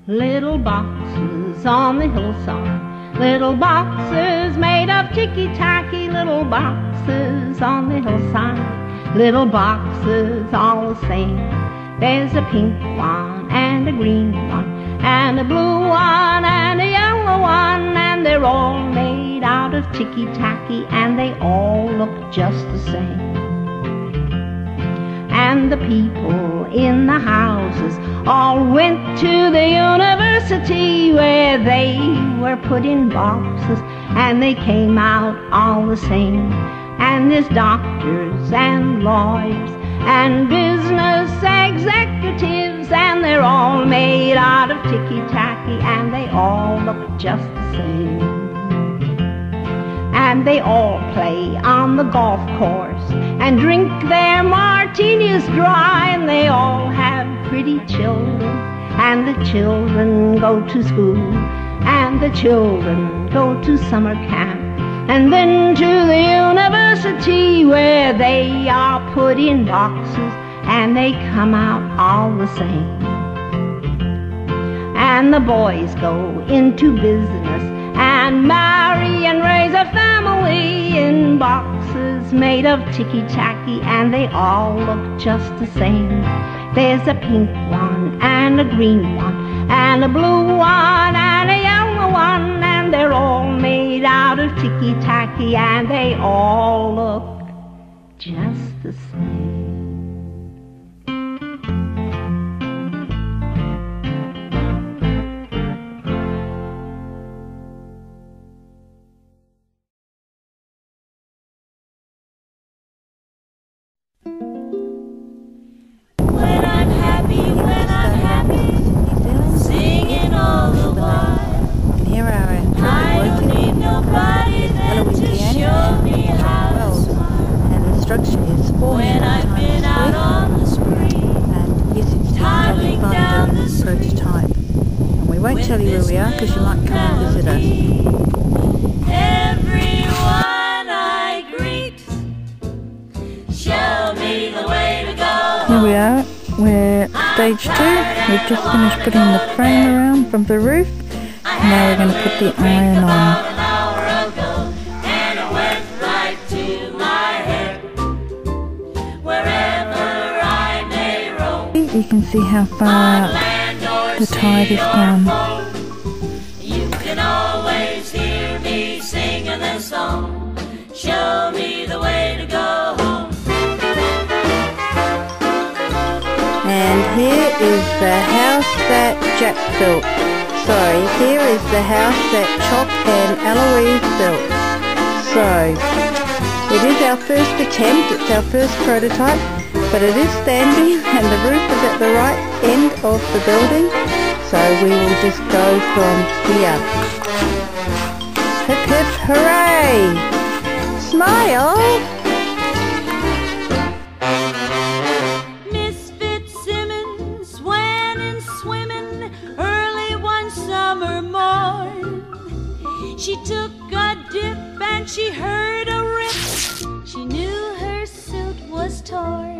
Little boxes on the hillside, little boxes made of ticky-tacky, little boxes on the hillside, little boxes all the same. There's a pink one and a green one and a blue one and a yellow one, and they're all made out of ticky-tacky, and they all look just the same. And the people in the houses all went to the university, where they were put in boxes and they came out all the same. And there's doctors and lawyers and business executives, and they're all made out of ticky-tacky, and they all look just the same. And they all play on the golf course and drink their martinis dry, and they all have pretty children, and the children go to school, and the children go to summer camp, and then to the university, where they are put in boxes and they come out all the same. And the boys go into business and marry and raise a family in boxes made of ticky-tacky, and they all look just the same. There's a pink one and a green one and a blue one and a yellow one, and they're all made out of ticky-tacky, and they all look just the same. Tell you where we are, because you might come and visit us. Everyone I greet, show me the way to go. Here we are, we're stage 2. We've just finished putting the frame around from the roof, and now we're going to put the iron on. You can see how far out the tide has gone. You can always hear me singing this song. Show me the way to go home. And here is the house that Jack built. Sorry, here is the house that Choc and Eloise built. So, it is our first attempt, it's our first prototype, but it is standing and the roof is at the right end of the building, so we will just go from here. Hip hip hooray! Smile! Miss Fitzsimmons went in swimming early one summer morn. She took a dip and she heard a rip. She knew her suit was torn.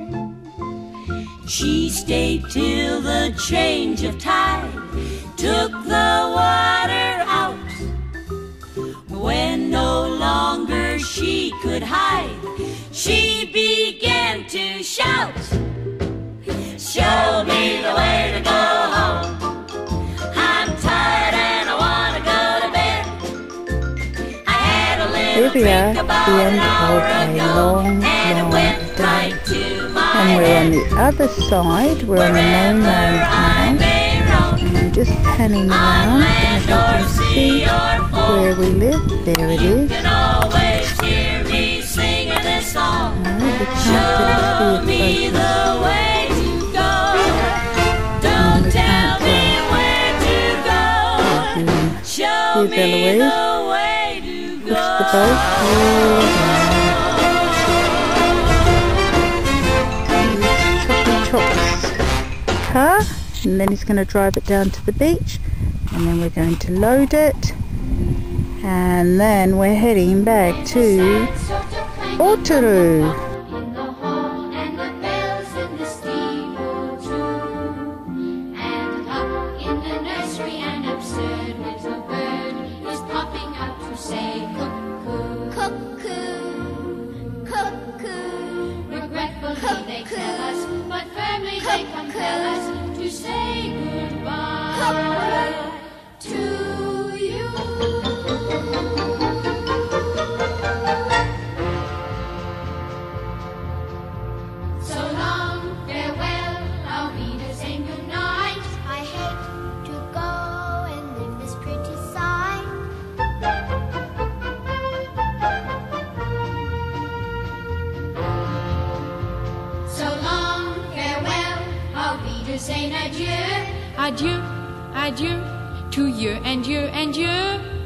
She stayed till the change of tide took the water out. When no longer she could hide, she began to shout, show me the way to go home. I'm tired and I want to go to bed. I had a little drink about an hour ago, and it went right to my and we're on the other side, we're on the main road now, and just panning around, and as you can see where we live, there it is. You can always hear me singing this song. Show me the way to go. Don't tell me where to go. Show me the way to go. Push the boat. Car, and then he's going to drive it down to the beach, and then we're going to load it, and then we're heading back to Otaru. tell us to say goodbye to you. So long, farewell, I'll be the same goodnight. I hate to go and leave this pretty sight. So long, farewell, I'll be the saying adieu. Adieu, adieu, to you and you and you.